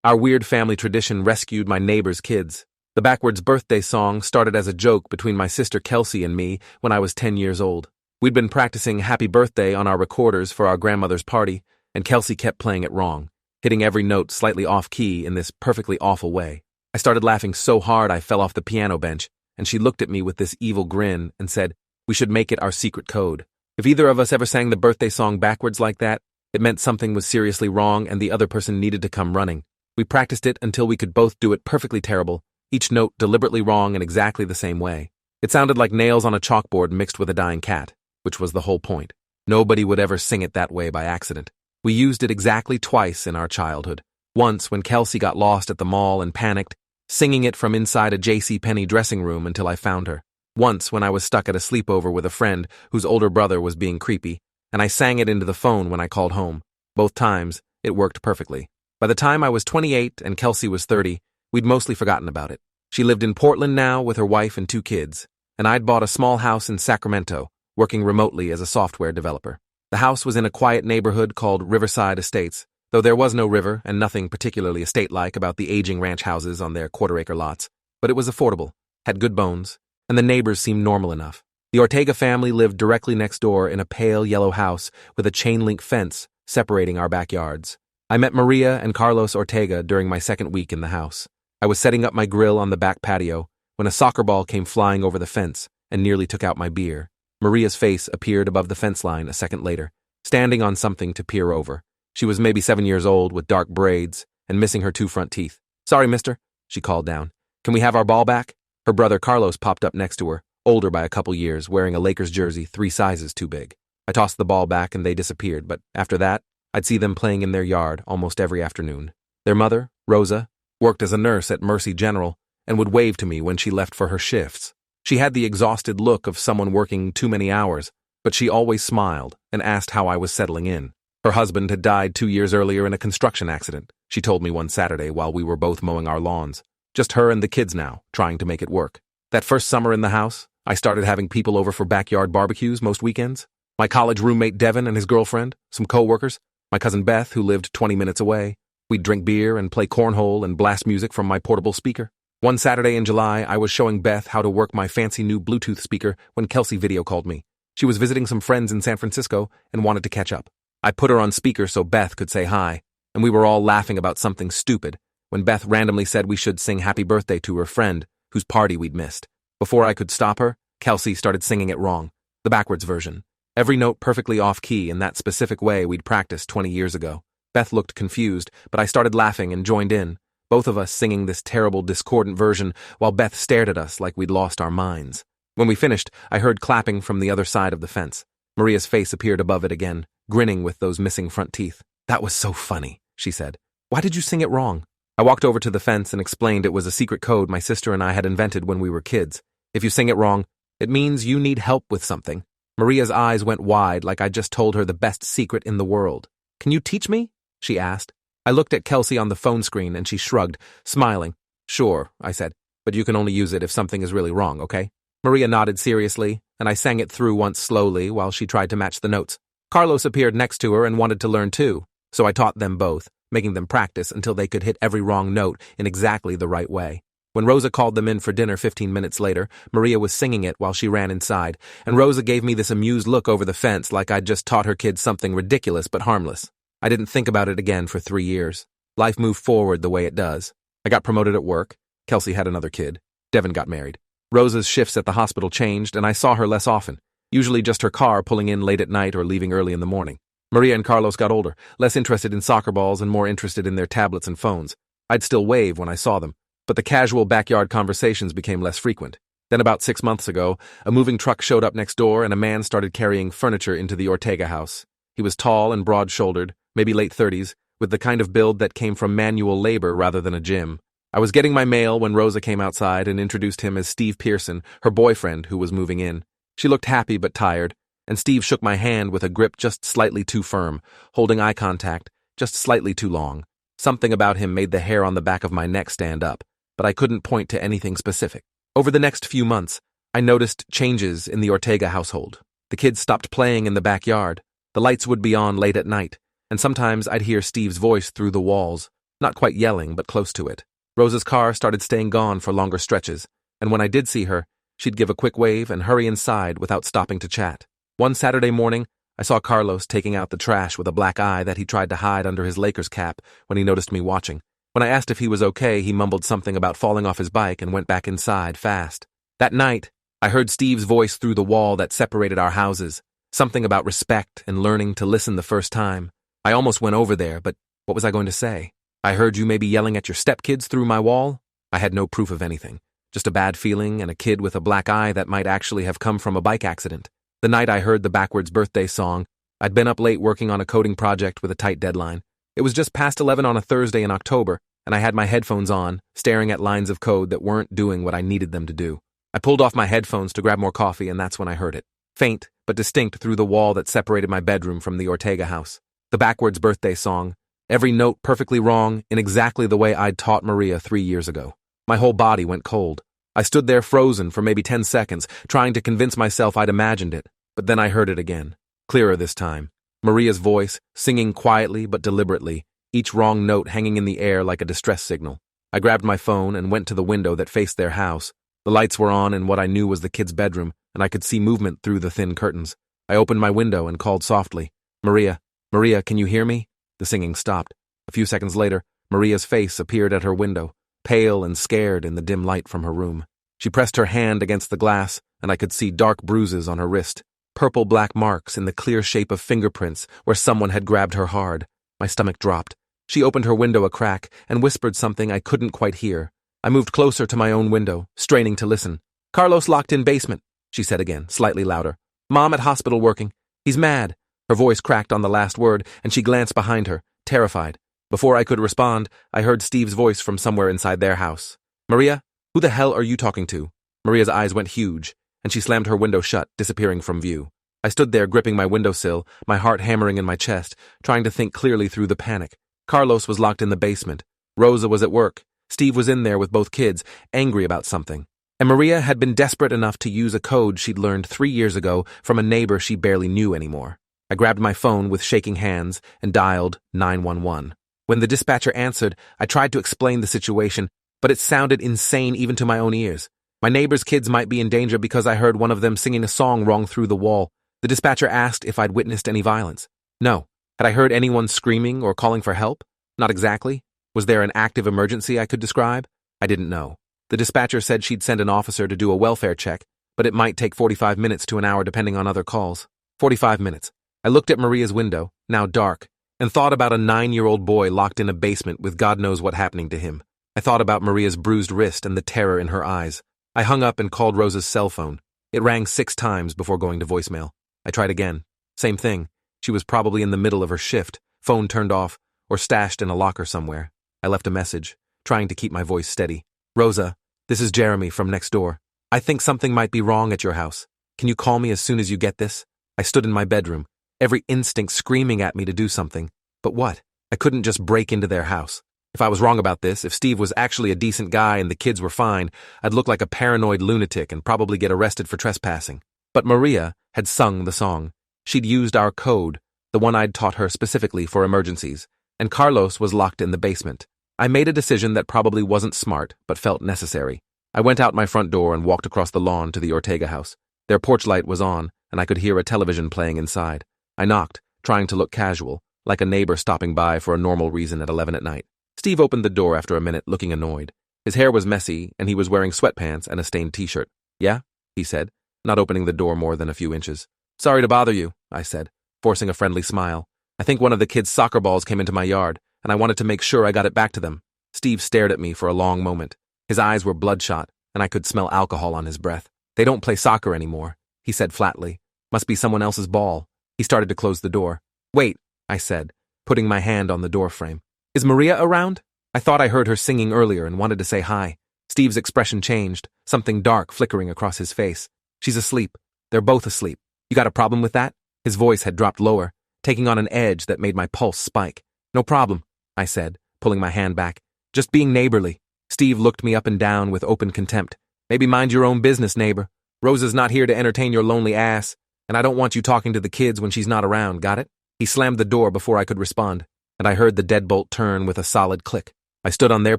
Our weird family tradition rescued my neighbor's kids. The backwards birthday song started as a joke between my sister Kelsey and me when I was 10 years old. We'd been practicing Happy Birthday on our recorders for our grandmother's party, and Kelsey kept playing it wrong, hitting every note slightly off-key in this perfectly awful way. I started laughing so hard I fell off the piano bench, and she looked at me with this evil grin and said, "We should make it our secret code. If either of us ever sang the birthday song backwards like that, it meant something was seriously wrong and the other person needed to come running." We practiced it until we could both do it perfectly terrible, each note deliberately wrong in exactly the same way. It sounded like nails on a chalkboard mixed with a dying cat, which was the whole point. Nobody would ever sing it that way by accident. We used it exactly twice in our childhood. Once when Kelsey got lost at the mall and panicked, singing it from inside a JCPenney dressing room until I found her. Once when I was stuck at a sleepover with a friend whose older brother was being creepy, and I sang it into the phone when I called home. Both times, it worked perfectly. By the time I was 28 and Kelsey was 30, we'd mostly forgotten about it. She lived in Portland now with her wife and 2 kids, and I'd bought a small house in Sacramento, working remotely as a software developer. The house was in a quiet neighborhood called Riverside Estates, though there was no river and nothing particularly estate-like about the aging ranch houses on their quarter-acre lots. But it was affordable, had good bones, and the neighbors seemed normal enough. The Ortega family lived directly next door in a pale yellow house with a chain-link fence separating our backyards. I met Maria and Carlos Ortega during my second week in the house. I was setting up my grill on the back patio when a soccer ball came flying over the fence and nearly took out my beer. Maria's face appeared above the fence line a second later, standing on something to peer over. She was maybe 7 years old with dark braids and missing her 2 front teeth. "Sorry, mister," she called down. "Can we have our ball back?" Her brother Carlos popped up next to her, older by a couple years, wearing a Lakers jersey 3 sizes too big. I tossed the ball back and they disappeared, but after that, I'd see them playing in their yard almost every afternoon. Their mother, Rosa, worked as a nurse at Mercy General and would wave to me when she left for her shifts. She had the exhausted look of someone working too many hours, but she always smiled and asked how I was settling in. Her husband had died 2 years earlier in a construction accident, she told me one Saturday while we were both mowing our lawns. Just her and the kids now, trying to make it work. That first summer in the house, I started having people over for backyard barbecues most weekends. My college roommate Devin and his girlfriend, some co-workers, my cousin Beth, who lived 20 minutes away. We'd drink beer and play cornhole and blast music from my portable speaker. One Saturday in July, I was showing Beth how to work my fancy new Bluetooth speaker when Kelsey video called me. She was visiting some friends in San Francisco and wanted to catch up. I put her on speaker so Beth could say hi, and we were all laughing about something stupid when Beth randomly said we should sing Happy Birthday to her friend, whose party we'd missed. Before I could stop her, Kelsey started singing it wrong, the backwards version. Every note perfectly off-key in that specific way we'd practiced 20 years ago. Beth looked confused, but I started laughing and joined in, both of us singing this terrible, discordant version while Beth stared at us like we'd lost our minds. When we finished, I heard clapping from the other side of the fence. Maria's face appeared above it again, grinning with those missing front teeth. "That was so funny," she said. "Why did you sing it wrong?" I walked over to the fence and explained it was a secret code my sister and I had invented when we were kids. If you sing it wrong, it means you need help with something. Maria's eyes went wide like I just told her the best secret in the world. "Can you teach me?" she asked. I looked at Kelsey on the phone screen and she shrugged, smiling. "Sure," I said, "but you can only use it if something is really wrong, okay?" Maria nodded seriously, and I sang it through once slowly while she tried to match the notes. Carlos appeared next to her and wanted to learn too, so I taught them both, making them practice until they could hit every wrong note in exactly the right way. When Rosa called them in for dinner 15 minutes later, Maria was singing it while she ran inside, and Rosa gave me this amused look over the fence like I'd just taught her kids something ridiculous but harmless. I didn't think about it again for 3 years. Life moved forward the way it does. I got promoted at work. Kelsey had another kid. Devin got married. Rosa's shifts at the hospital changed, and I saw her less often, usually just her car pulling in late at night or leaving early in the morning. Maria and Carlos got older, less interested in soccer balls and more interested in their tablets and phones. I'd still wave when I saw them, but the casual backyard conversations became less frequent. Then about 6 months ago, a moving truck showed up next door and a man started carrying furniture into the Ortega house. He was tall and broad-shouldered, maybe late 30s, with the kind of build that came from manual labor rather than a gym. I was getting my mail when Rosa came outside and introduced him as Steve Pearson, her boyfriend who was moving in. She looked happy but tired, and Steve shook my hand with a grip just slightly too firm, holding eye contact just slightly too long. Something about him made the hair on the back of my neck stand up, but I couldn't point to anything specific. Over the next few months, I noticed changes in the Ortega household. The kids stopped playing in the backyard. The lights would be on late at night, and sometimes I'd hear Steve's voice through the walls. Not quite yelling, but close to it. Rosa's car started staying gone for longer stretches, and when I did see her, she'd give a quick wave and hurry inside without stopping to chat. One Saturday morning, I saw Carlos taking out the trash with a black eye that he tried to hide under his Lakers cap when he noticed me watching. When I asked if he was okay, he mumbled something about falling off his bike and went back inside fast. That night, I heard Steve's voice through the wall that separated our houses, something about respect and learning to listen the first time. I almost went over there, but what was I going to say? I heard you may be yelling at your stepkids through my wall? I had no proof of anything, just a bad feeling and a kid with a black eye that might actually have come from a bike accident. The night I heard the backwards birthday song, I'd been up late working on a coding project with a tight deadline. It was just past 11 on a Thursday in October, and I had my headphones on, staring at lines of code that weren't doing what I needed them to do. I pulled off my headphones to grab more coffee, and that's when I heard it. Faint, but distinct through the wall that separated my bedroom from the Ortega house. The backwards birthday song, every note perfectly wrong in exactly the way I'd taught Maria 3 years ago. My whole body went cold. I stood there frozen for maybe 10 seconds, trying to convince myself I'd imagined it, but then I heard it again, clearer this time. Maria's voice, singing quietly but deliberately, each wrong note hanging in the air like a distress signal. I grabbed my phone and went to the window that faced their house. The lights were on in what I knew was the kids' bedroom, and I could see movement through the thin curtains. I opened my window and called softly, "Maria, Maria, can you hear me?" The singing stopped. A few seconds later, Maria's face appeared at her window, pale and scared in the dim light from her room. She pressed her hand against the glass, and I could see dark bruises on her wrist, purple-black marks in the clear shape of fingerprints where someone had grabbed her hard. My stomach dropped. She opened her window a crack and whispered something I couldn't quite hear. I moved closer to my own window, straining to listen. "Carlos locked in basement," she said again, slightly louder. "Mom at hospital working. He's mad." Her voice cracked on the last word, and she glanced behind her, terrified. Before I could respond, I heard Steve's voice from somewhere inside their house. "Maria, who the hell are you talking to?" Maria's eyes went huge, and she slammed her window shut, disappearing from view. I stood there gripping my windowsill, my heart hammering in my chest, trying to think clearly through the panic. Carlos was locked in the basement. Rosa was at work. Steve was in there with both kids, angry about something. And Maria had been desperate enough to use a code she'd learned 3 years ago from a neighbor she barely knew anymore. I grabbed my phone with shaking hands and dialed 911. When the dispatcher answered, I tried to explain the situation, but it sounded insane even to my own ears. My neighbor's kids might be in danger because I heard one of them singing a song wrong through the wall. The dispatcher asked if I'd witnessed any violence. No. Had I heard anyone screaming or calling for help? Not exactly. Was there an active emergency I could describe? I didn't know. The dispatcher said she'd send an officer to do a welfare check, but it might take 45 minutes to an hour depending on other calls. 45 minutes. I looked at Maria's window, now dark, and thought about a 9-year-old boy locked in a basement with God knows what happening to him. I thought about Maria's bruised wrist and the terror in her eyes. I hung up and called Rosa's cell phone. It rang 6 times before going to voicemail. I tried again. Same thing. She was probably in the middle of her shift, phone turned off, or stashed in a locker somewhere. I left a message, trying to keep my voice steady. "Rosa, this is Jeremy from next door. I think something might be wrong at your house. Can you call me as soon as you get this?" I stood in my bedroom, every instinct screaming at me to do something. But what? I couldn't just break into their house. If I was wrong about this, if Steve was actually a decent guy and the kids were fine, I'd look like a paranoid lunatic and probably get arrested for trespassing. But Maria had sung the song. She'd used our code, the one I'd taught her specifically for emergencies, and Carlos was locked in the basement. I made a decision that probably wasn't smart, but felt necessary. I went out my front door and walked across the lawn to the Ortega house. Their porch light was on, and I could hear a television playing inside. I knocked, trying to look casual, like a neighbor stopping by for a normal reason at 11 at night. Steve opened the door after a minute, looking annoyed. His hair was messy, and he was wearing sweatpants and a stained t-shirt. "Yeah?" he said, not opening the door more than a few inches. "Sorry to bother you," I said, forcing a friendly smile. "I think one of the kids' soccer balls came into my yard, and I wanted to make sure I got it back to them." Steve stared at me for a long moment. His eyes were bloodshot, and I could smell alcohol on his breath. "They don't play soccer anymore," he said flatly. "Must be someone else's ball." He started to close the door. "Wait," I said, putting my hand on the door frame. "Is Maria around?" I thought I heard her singing earlier and wanted to say hi. Steve's expression changed, something dark flickering across his face. "She's asleep. They're both asleep. You got a problem with that?" His voice had dropped lower, taking on an edge that made my pulse spike. "No problem," I said, pulling my hand back. "Just being neighborly." Steve looked me up and down with open contempt. "Maybe mind your own business, neighbor. Rosa's not here to entertain your lonely ass, and I don't want you talking to the kids when she's not around, got it?" He slammed the door before I could respond. and I heard the deadbolt turn with a solid click. I stood on their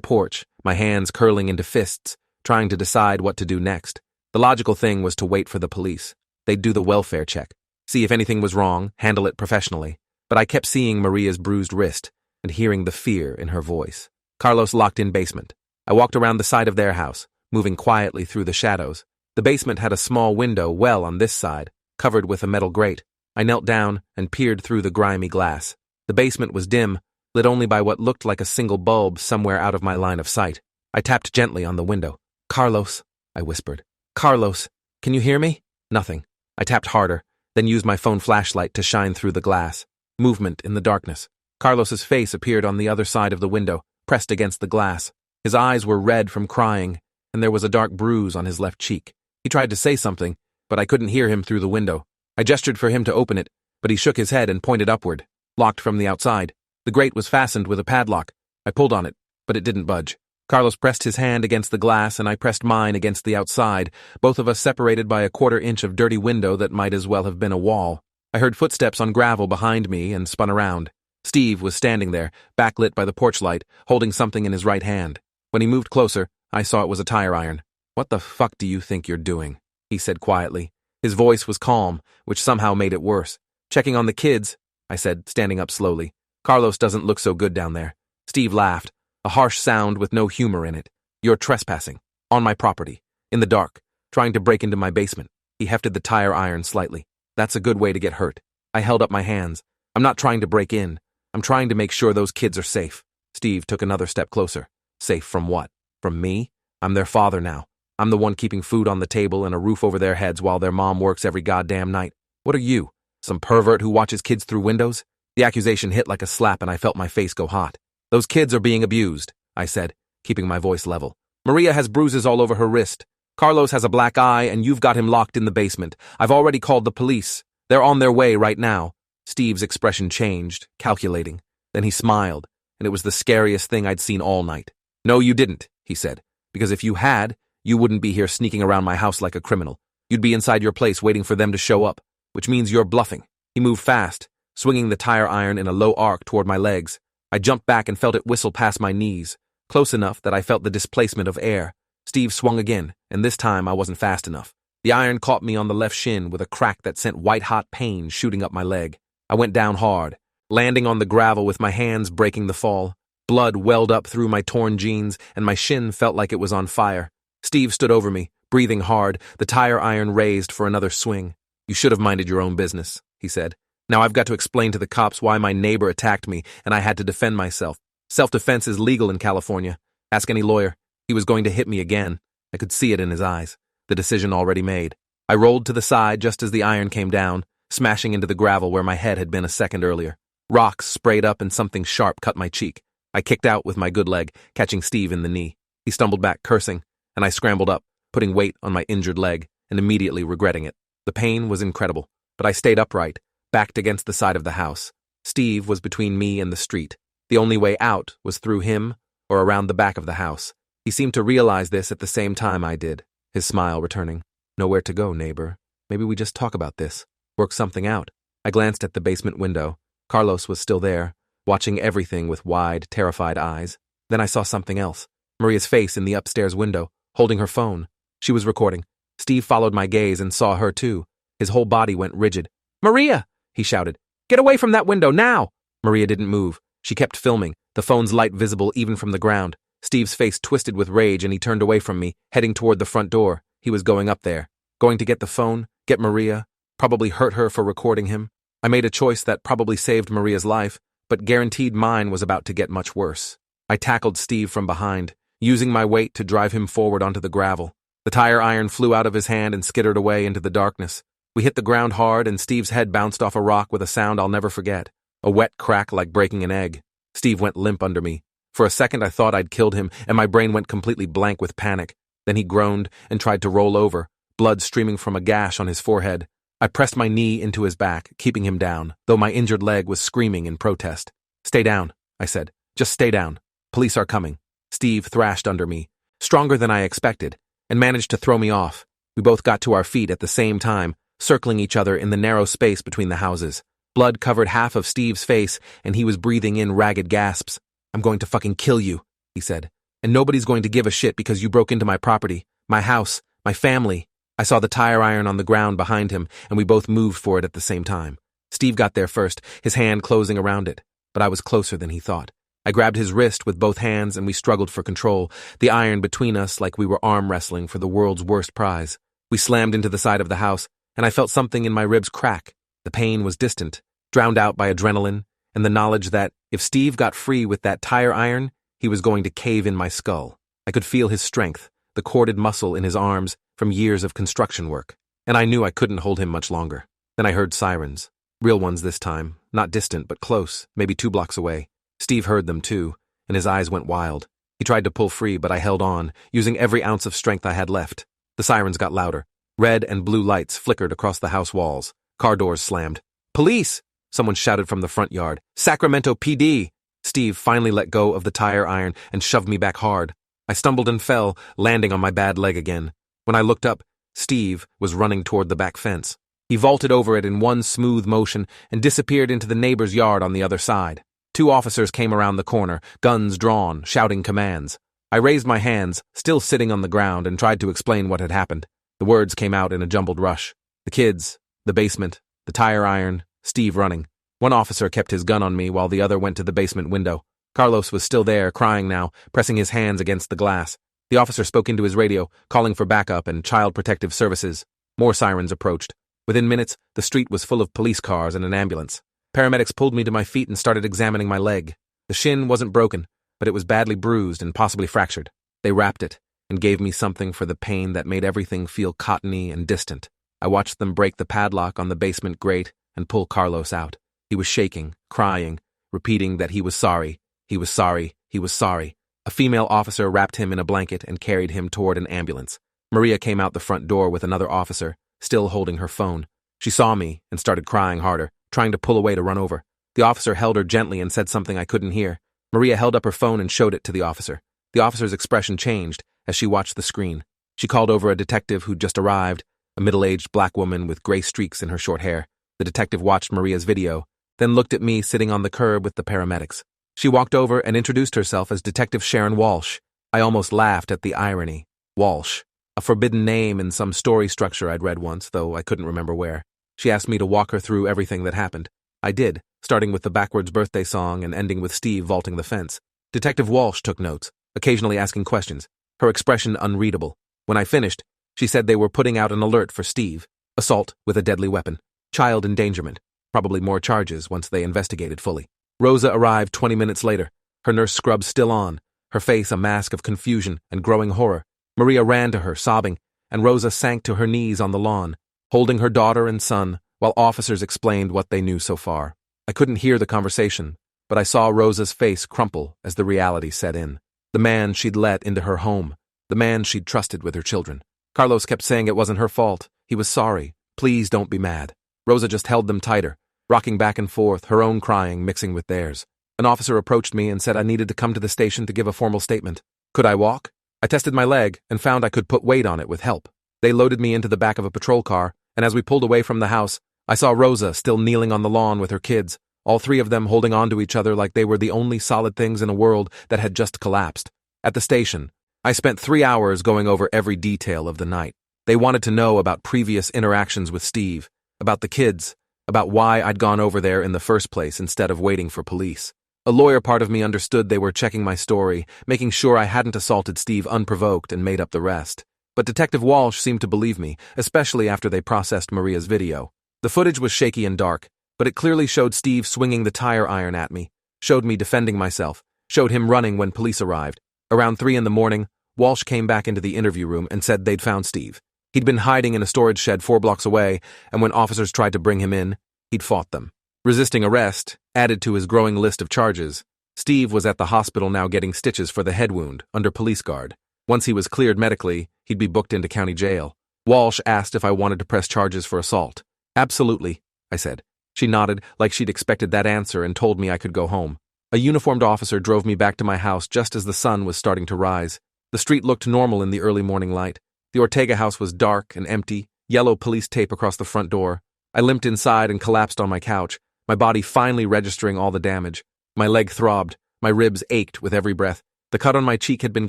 porch, my hands curling into fists, trying to decide what to do next. The logical thing was to wait for the police. They'd do the welfare check, see if anything was wrong, handle it professionally. But I kept seeing Maria's bruised wrist and hearing the fear in her voice. Carlos locked in basement. I walked around the side of their house, moving quietly through the shadows. The basement had a small window well on this side, covered with a metal grate. I knelt down and peered through the grimy glass. The basement was dim, lit only by what looked like a single bulb somewhere out of my line of sight. I tapped gently on the window. "Carlos," I whispered. "Carlos, can you hear me?" Nothing. I tapped harder, then used my phone flashlight to shine through the glass. Movement in the darkness. Carlos's face appeared on the other side of the window, pressed against the glass. His eyes were red from crying, and there was a dark bruise on his left cheek. He tried to say something, but I couldn't hear him through the window. I gestured for him to open it, but he shook his head and pointed upward, locked from the outside. The grate was fastened with a padlock. I pulled on it, but it didn't budge. Carlos pressed his hand against the glass, and I pressed mine against the outside, both of us separated by a quarter-inch of dirty window that might as well have been a wall. I heard footsteps on gravel behind me and spun around. Steve was standing there, backlit by the porch light, holding something in his right hand. When he moved closer, I saw it was a tire iron. "What the fuck do you think you're doing?" he said quietly. His voice was calm, which somehow made it worse. "Checking on the kids," I said, standing up slowly. "Carlos doesn't look so good down there." Steve laughed, a harsh sound with no humor in it. "You're trespassing. On my property. In the dark. Trying to break into my basement." He hefted the tire iron slightly. "That's a good way to get hurt." I held up my hands. "I'm not trying to break in. I'm trying to make sure those kids are safe." Steve took another step closer. "Safe from what? From me? I'm their father now. I'm the one keeping food on the table and a roof over their heads while their mom works every goddamn night. What are you? Some pervert who watches kids through windows?" The accusation hit like a slap and I felt my face go hot. "Those kids are being abused," I said, keeping my voice level. "Maria has bruises all over her wrist. Carlos has a black eye and you've got him locked in the basement. I've already called the police. They're on their way right now." Steve's expression changed, calculating. Then he smiled, and it was the scariest thing I'd seen all night. "No, you didn't," he said, "because if you had, you wouldn't be here sneaking around my house like a criminal. You'd be inside your place waiting for them to show up, which means you're bluffing." He moved fast, swinging the tire iron in a low arc toward my legs. I jumped back and felt it whistle past my knees, close enough that I felt the displacement of air. Steve swung again, and this time I wasn't fast enough. The iron caught me on the left shin with a crack that sent white-hot pain shooting up my leg. I went down hard, landing on the gravel with my hands breaking the fall. Blood welled up through my torn jeans, and my shin felt like it was on fire. Steve stood over me, breathing hard, the tire iron raised for another swing. "You should have minded your own business," he said. "Now I've got to explain to the cops why my neighbor attacked me and I had to defend myself. Self-defense is legal in California. Ask any lawyer." He was going to hit me again. I could see it in his eyes, the decision already made. I rolled to the side just as the iron came down, smashing into the gravel where my head had been a second earlier. Rocks sprayed up and something sharp cut my cheek. I kicked out with my good leg, catching Steve in the knee. He stumbled back, cursing, and I scrambled up, putting weight on my injured leg and immediately regretting it. The pain was incredible, but I stayed upright, backed against the side of the house. Steve was between me and the street. The only way out was through him or around the back of the house. He seemed to realize this at the same time I did, his smile returning. "Nowhere to go, neighbor. Maybe we just talk about this, work something out." I glanced at the basement window. Carlos was still there, watching everything with wide, terrified eyes. Then I saw something else. Maria's face in the upstairs window, holding her phone. She was recording. Steve followed my gaze and saw her too. His whole body went rigid. "Maria!" he shouted. "Get away from that window, now!" Maria didn't move. She kept filming, the phone's light visible even from the ground. Steve's face twisted with rage and he turned away from me, heading toward the front door. He was going up there. Going to get the phone, get Maria, probably hurt her for recording him. I made a choice that probably saved Maria's life, but guaranteed mine was about to get much worse. I tackled Steve from behind, using my weight to drive him forward onto the gravel. The tire iron flew out of his hand and skittered away into the darkness. We hit the ground hard and Steve's head bounced off a rock with a sound I'll never forget. A wet crack like breaking an egg. Steve went limp under me. For a second I thought I'd killed him and my brain went completely blank with panic. Then he groaned and tried to roll over, blood streaming from a gash on his forehead. I pressed my knee into his back, keeping him down, though my injured leg was screaming in protest. "Stay down," I said. "Just stay down. Police are coming." Steve thrashed under me, stronger than I expected, and managed to throw me off. We both got to our feet at the same time, circling each other in the narrow space between the houses. Blood covered half of Steve's face, and he was breathing in ragged gasps. "I'm going to fucking kill you," he said. "And nobody's going to give a shit because you broke into my property, my house, my family." I saw the tire iron on the ground behind him, and we both moved for it at the same time. Steve got there first, his hand closing around it, but I was closer than he thought. I grabbed his wrist with both hands, and we struggled for control, the iron between us like we were arm wrestling for the world's worst prize. We slammed into the side of the house, and I felt something in my ribs crack. The pain was distant, drowned out by adrenaline, and the knowledge that, if Steve got free with that tire iron, he was going to cave in my skull. I could feel his strength, the corded muscle in his arms from years of construction work, and I knew I couldn't hold him much longer. Then I heard sirens. Real ones this time, not distant but close, maybe 2 blocks away. Steve heard them too, and his eyes went wild. He tried to pull free, but I held on, using every ounce of strength I had left. The sirens got louder. Red and blue lights flickered across the house walls. Car doors slammed. "Police!" Someone shouted from the front yard. "Sacramento PD!" Steve finally let go of the tire iron and shoved me back hard. I stumbled and fell, landing on my bad leg again. When I looked up, Steve was running toward the back fence. He vaulted over it in one smooth motion and disappeared into the neighbor's yard on the other side. 2 officers came around the corner, guns drawn, shouting commands. I raised my hands, still sitting on the ground, and tried to explain what had happened. The words came out in a jumbled rush. The kids, the basement, the tire iron, Steve running. One officer kept his gun on me while the other went to the basement window. Carlos was still there, crying now, pressing his hands against the glass. The officer spoke into his radio, calling for backup and child protective services. More sirens approached. Within minutes, the street was full of police cars and an ambulance. Paramedics pulled me to my feet and started examining my leg. The shin wasn't broken, but it was badly bruised and possibly fractured. They wrapped it and gave me something for the pain that made everything feel cottony and distant. I watched them break the padlock on the basement grate and pull Carlos out. He was shaking, crying, repeating that he was sorry, he was sorry, he was sorry. A female officer wrapped him in a blanket and carried him toward an ambulance. Maria came out the front door with another officer, still holding her phone. She saw me and started crying harder, trying to pull away to run over. The officer held her gently and said something I couldn't hear. Maria held up her phone and showed it to the officer. The officer's expression changed as she watched the screen. She called over a detective who'd just arrived, a middle-aged black woman with gray streaks in her short hair. The detective watched Maria's video, then looked at me sitting on the curb with the paramedics. She walked over and introduced herself as Detective Sharon Walsh. I almost laughed at the irony. Walsh, a forbidden name in some story structure I'd read once, though I couldn't remember where. She asked me to walk her through everything that happened. I did, starting with the backwards birthday song and ending with Steve vaulting the fence. Detective Walsh took notes, occasionally asking questions, her expression unreadable. When I finished, she said they were putting out an alert for Steve. Assault with a deadly weapon. Child endangerment. Probably more charges once they investigated fully. Rosa arrived 20 minutes later, her nurse scrub still on, her face a mask of confusion and growing horror. Maria ran to her, sobbing, and Rosa sank to her knees on the lawn, holding her daughter and son, while officers explained what they knew so far. I couldn't hear the conversation, but I saw Rosa's face crumple as the reality set in. The man she'd let into her home, the man she'd trusted with her children. Carlos kept saying it wasn't her fault. He was sorry. Please don't be mad. Rosa just held them tighter, rocking back and forth, her own crying mixing with theirs. An officer approached me and said I needed to come to the station to give a formal statement. Could I walk? I tested my leg and found I could put weight on it with help. They loaded me into the back of a patrol car, and as we pulled away from the house, I saw Rosa still kneeling on the lawn with her kids, all 3 of them holding on to each other like they were the only solid things in a world that had just collapsed. At the station, I spent 3 hours going over every detail of the night. They wanted to know about previous interactions with Steve, about the kids, about why I'd gone over there in the first place instead of waiting for police. A lawyer part of me understood they were checking my story, making sure I hadn't assaulted Steve unprovoked and made up the rest. But Detective Walsh seemed to believe me, especially after they processed Maria's video. The footage was shaky and dark, but it clearly showed Steve swinging the tire iron at me, showed me defending myself, showed him running when police arrived. Around 3 in the morning, Walsh came back into the interview room and said they'd found Steve. He'd been hiding in a storage shed 4 blocks away, and when officers tried to bring him in, he'd fought them. Resisting arrest, added to his growing list of charges, Steve was at the hospital now getting stitches for the head wound, under police guard. Once he was cleared medically, he'd be booked into county jail. Walsh asked if I wanted to press charges for assault. Absolutely, I said. She nodded like she'd expected that answer and told me I could go home. A uniformed officer drove me back to my house just as the sun was starting to rise. The street looked normal in the early morning light. The Ortega house was dark and empty, yellow police tape across the front door. I limped inside and collapsed on my couch, my body finally registering all the damage. My leg throbbed, my ribs ached with every breath. The cut on my cheek had been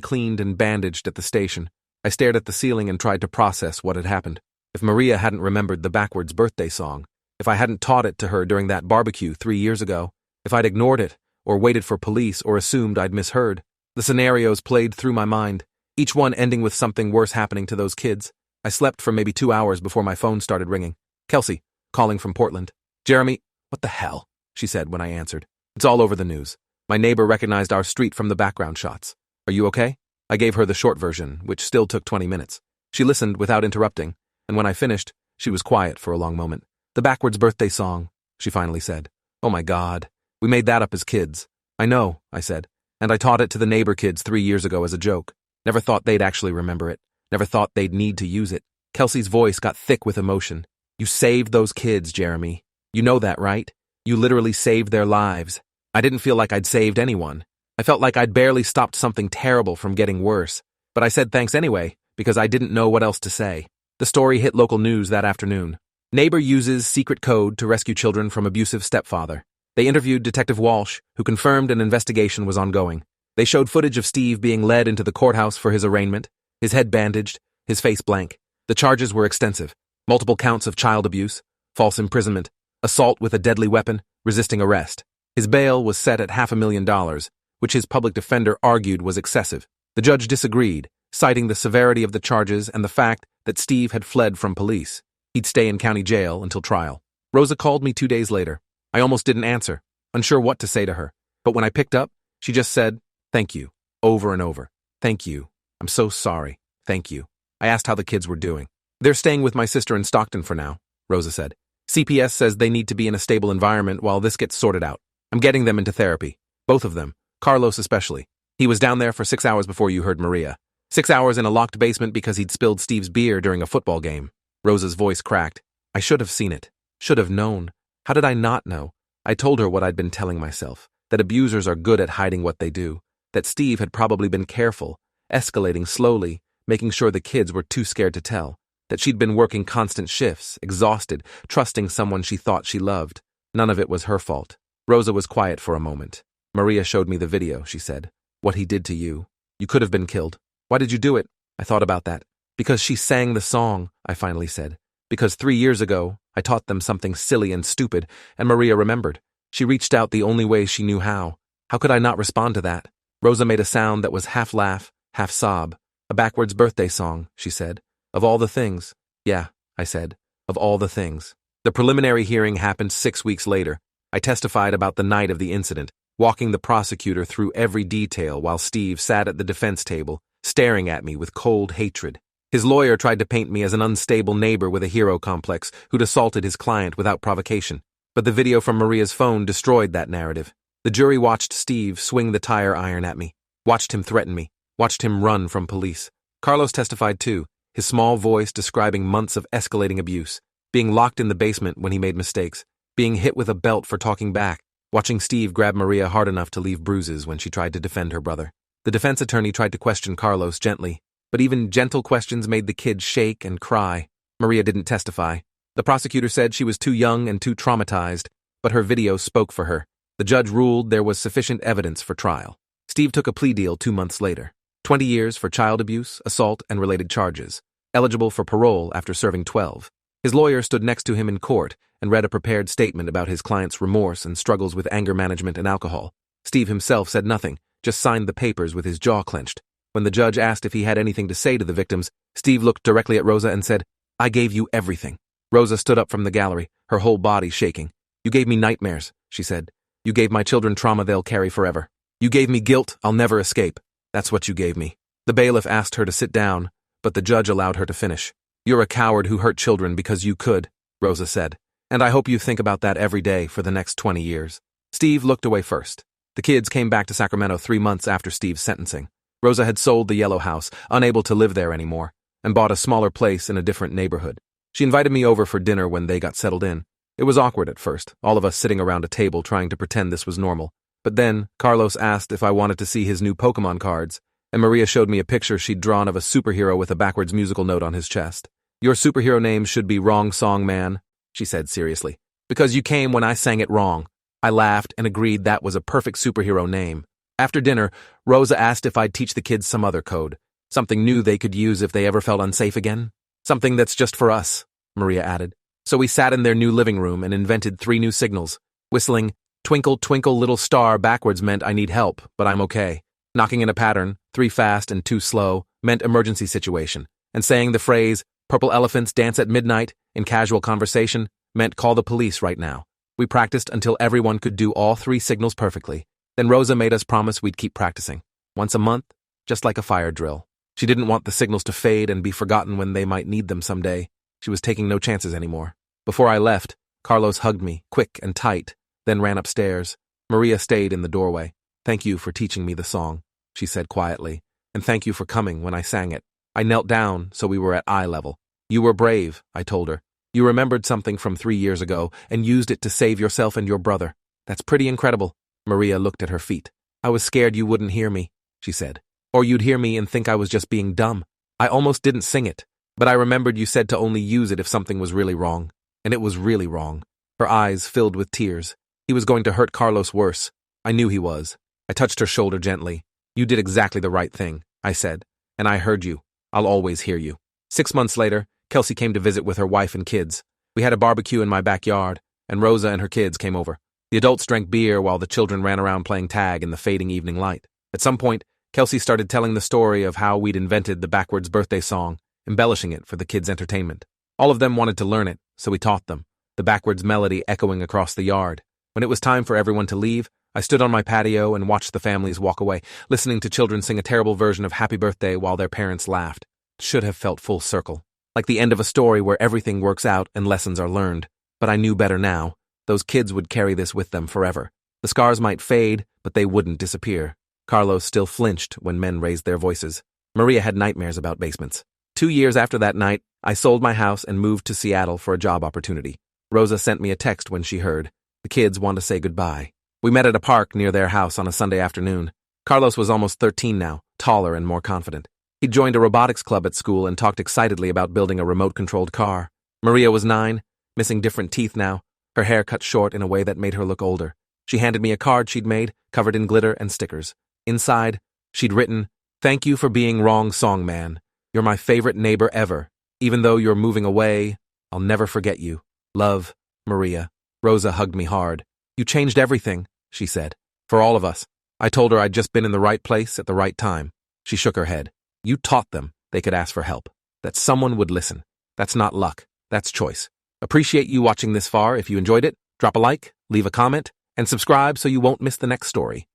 cleaned and bandaged at the station. I stared at the ceiling and tried to process what had happened. If Maria hadn't remembered the backwards birthday song, if I hadn't taught it to her during that barbecue 3 years ago, if I'd ignored it, or waited for police, or assumed I'd misheard, the scenarios played through my mind, each one ending with something worse happening to those kids. I slept for maybe 2 hours before my phone started ringing. Kelsey, calling from Portland. Jeremy, what the hell? She said when I answered. It's all over the news. My neighbor recognized our street from the background shots. Are you okay? I gave her the short version, which still took 20 minutes. She listened without interrupting, and when I finished, she was quiet for a long moment. The backwards birthday song, she finally said. Oh my God. We made that up as kids. I know, I said, and I taught it to the neighbor kids 3 years ago as a joke. Never thought they'd actually remember it. Never thought they'd need to use it. Kelsey's voice got thick with emotion. You saved those kids, Jeremy. You know that, right? You literally saved their lives. I didn't feel like I'd saved anyone. I felt like I'd barely stopped something terrible from getting worse. But I said thanks anyway, because I didn't know what else to say. The story hit local news that afternoon. Neighbor uses secret code to rescue children from abusive stepfather. They interviewed Detective Walsh, who confirmed an investigation was ongoing. They showed footage of Steve being led into the courthouse for his arraignment, his head bandaged, his face blank. The charges were extensive. Multiple counts of child abuse, false imprisonment, assault with a deadly weapon, resisting arrest. His bail was set at $500,000, which his public defender argued was excessive. The judge disagreed, citing the severity of the charges and the fact that Steve had fled from police. He'd stay in county jail until trial. Rosa called me 2 days later. I almost didn't answer, unsure what to say to her. But when I picked up, she just said, thank you, over and over. Thank you. I'm so sorry. Thank you. I asked how the kids were doing. They're staying with my sister in Stockton for now, Rosa said. CPS says they need to be in a stable environment while this gets sorted out. I'm getting them into therapy. Both of them. Carlos especially. He was down there for 6 hours before you heard Maria. 6 hours in a locked basement because he'd spilled Steve's beer during a football game. Rosa's voice cracked. I should have seen it. Should have known. How did I not know? I told her what I'd been telling myself, that abusers are good at hiding what they do, that Steve had probably been careful, escalating slowly, making sure the kids were too scared to tell, that she'd been working constant shifts, exhausted, trusting someone she thought she loved. None of it was her fault. Rosa was quiet for a moment. Maria showed me the video, she said. What he did to you. You could have been killed. Why did you do it? I thought about that. Because she sang the song, I finally said. Because 3 years ago, I taught them something silly and stupid, and Maria remembered. She reached out the only way she knew how. How could I not respond to that? Rosa made a sound that was half laugh, half sob. A backwards birthday song, she said. Of all the things. Yeah, I said. Of all the things. The preliminary hearing happened 6 weeks later. I testified about the night of the incident, walking the prosecutor through every detail while Steve sat at the defense table, staring at me with cold hatred. His lawyer tried to paint me as an unstable neighbor with a hero complex who'd assaulted his client without provocation. But the video from Maria's phone destroyed that narrative. The jury watched Steve swing the tire iron at me, watched him threaten me, watched him run from police. Carlos testified too, his small voice describing months of escalating abuse, being locked in the basement when he made mistakes, being hit with a belt for talking back, watching Steve grab Maria hard enough to leave bruises when she tried to defend her brother. The defense attorney tried to question Carlos gently, but even gentle questions made the kid shake and cry. Maria didn't testify. The prosecutor said she was too young and too traumatized, but her video spoke for her. The judge ruled there was sufficient evidence for trial. Steve took a plea deal 2 months later. 20 years for child abuse, assault, and related charges. Eligible for parole after serving 12. His lawyer stood next to him in court and read a prepared statement about his client's remorse and struggles with anger management and alcohol. Steve himself said nothing, just signed the papers with his jaw clenched. When the judge asked if he had anything to say to the victims, Steve looked directly at Rosa and said, I gave you everything. Rosa stood up from the gallery, her whole body shaking. You gave me nightmares, she said. You gave my children trauma they'll carry forever. You gave me guilt I'll never escape. That's what you gave me. The bailiff asked her to sit down, but the judge allowed her to finish. You're a coward who hurt children because you could, Rosa said. And I hope you think about that every day for the next 20 years. Steve looked away first. The kids came back to Sacramento 3 months after Steve's sentencing. Rosa had sold the yellow house, unable to live there anymore, and bought a smaller place in a different neighborhood. She invited me over for dinner when they got settled in. It was awkward at first, all of us sitting around a table trying to pretend this was normal. But then, Carlos asked if I wanted to see his new Pokemon cards, and Maria showed me a picture she'd drawn of a superhero with a backwards musical note on his chest. Your superhero name should be Wrong Song Man, she said seriously. Because you came when I sang it wrong. I laughed and agreed that was a perfect superhero name. After dinner, Rosa asked if I'd teach the kids some other code. Something new they could use if they ever felt unsafe again. Something that's just for us, Maria added. So we sat in their new living room and invented 3 new signals. Whistling, "Twinkle, twinkle, little star" backwards meant I need help, but I'm okay. Knocking in a pattern, 3 fast and 2 slow, meant emergency situation. And saying the phrase, "Purple elephants dance at midnight," in casual conversation, meant call the police right now. We practiced until everyone could do all 3 signals perfectly. Then Rosa made us promise we'd keep practicing. Once a month, just like a fire drill. She didn't want the signals to fade and be forgotten when they might need them someday. She was taking no chances anymore. Before I left, Carlos hugged me, quick and tight, then ran upstairs. Maria stayed in the doorway. "Thank you for teaching me the song," she said quietly, "and thank you for coming when I sang it." I knelt down so we were at eye level. "You were brave," I told her. "You remembered something from 3 years ago and used it to save yourself and your brother. That's pretty incredible." Maria looked at her feet. "I was scared you wouldn't hear me," she said. "Or you'd hear me and think I was just being dumb. I almost didn't sing it, but I remembered you said to only use it if something was really wrong. And it was really wrong." Her eyes filled with tears. He was going to hurt Carlos worse. I knew he was. I touched her shoulder gently. "You did exactly the right thing," I said. "And I heard you. I'll always hear you." 6 months later, Kelsey came to visit with her wife and kids. We had a barbecue in my backyard, and Rosa and her kids came over. The adults drank beer while the children ran around playing tag in the fading evening light. At some point, Kelsey started telling the story of how we'd invented the backwards birthday song, embellishing it for the kids' entertainment. All of them wanted to learn it, so we taught them, the backwards melody echoing across the yard. When it was time for everyone to leave, I stood on my patio and watched the families walk away, listening to children sing a terrible version of Happy Birthday while their parents laughed. It should have felt full circle, like the end of a story where everything works out and lessons are learned. But I knew better now. Those kids would carry this with them forever. The scars might fade, but they wouldn't disappear. Carlos still flinched when men raised their voices. Maria had nightmares about basements. 2 years after that night, I sold my house and moved to Seattle for a job opportunity. Rosa sent me a text when she heard. The kids wanted to say goodbye. We met at a park near their house on a Sunday afternoon. Carlos was almost 13 now, taller and more confident. He joined a robotics club at school and talked excitedly about building a remote-controlled car. Maria was 9, missing different teeth now, her hair cut short in a way that made her look older. She handed me a card she'd made, covered in glitter and stickers. Inside, she'd written, "Thank you for being wrong, song man. You're my favorite neighbor ever. Even though you're moving away, I'll never forget you. Love, Maria." Rosa hugged me hard. "You changed everything," she said. "For all of us." I told her I'd just been in the right place at the right time. She shook her head. "You taught them they could ask for help, that someone would listen. That's not luck, that's choice." Appreciate you watching this far. If you enjoyed it, drop a like, leave a comment, and subscribe so you won't miss the next story.